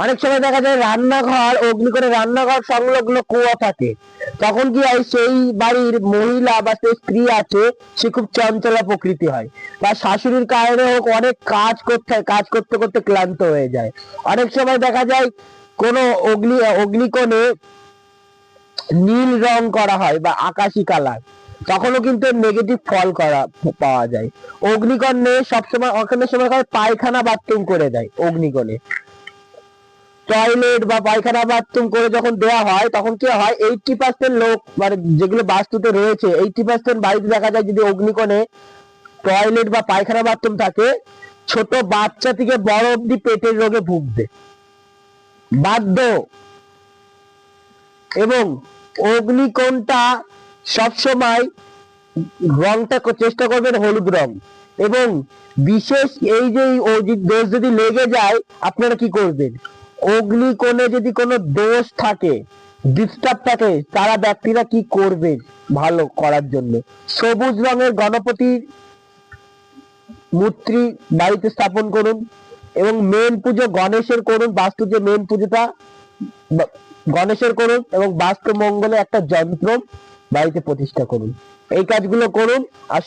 অনেক সময় দেখা যায় রান্নাঘর, অগ্নিকোণে রান্নাঘর সংলগ্ন কুয়া থাকে, তখন কি হয়, সেই বাড়ির মহিলা বা সেই স্ত্রী আছে, সে খুব চঞ্চলা প্রকৃতি হয়, বা শাশুড়ির কারণে হোক অনেক কাজ করতে হয়, কাজ করতে করতে ক্লান্ত হয়ে যায়। অনেক সময় দেখা যায় কোনো অগ্নিকোণে নীল রং করা হয় বা আকাশি কালার, তখনও কিন্তু নেগেটিভ ফল পাওয়া যায়। অগ্নিকোণে সবসময় ওখানে সময় পায়খানা বাথরুম করে দেয়। অগ্নিকোণে টয়লেট বা পায়খানা বাথরুম করে যখন দেওয়া হয়, তখন কি হয়, 80% লোক, মানে যেগুলো বাস্তুতে রয়েছে, 80% বাড়িতে দেখা যায় যদি অগ্নিকোণে টয়লেট বা পায়খানা বাথরুম থাকে, ছোট বাচ্চা থেকে বড় অব্দি পেটের রোগে ভুগবে বাধ্য। এবং অগ্নিকোণটা সবসময় রংটা চেষ্টা করবেন হলুদ রং। এবং বিশেষ এই যে দোষ যদি লেগে যায়, আপনারা কি করবেন, অগ্নিকোণে যদি কোনো দোষ থাকে, ডিস্টার্ব থাকে, তারা ব্যক্তিরা কি করবে ভালো করার জন্য, সবুজ রঙের গণপতির মূর্তি বাড়িতে স্থাপন করুন। এবং মেন পুজো গণেশের করুন, বাস্তু যে মেন পুজোটা গণেশের করুন, এবং বাস্তু মঙ্গলে একটা যন্ত্র বাড়িতে প্রতিষ্ঠা করুন। এই কাজগুলো করুন। আর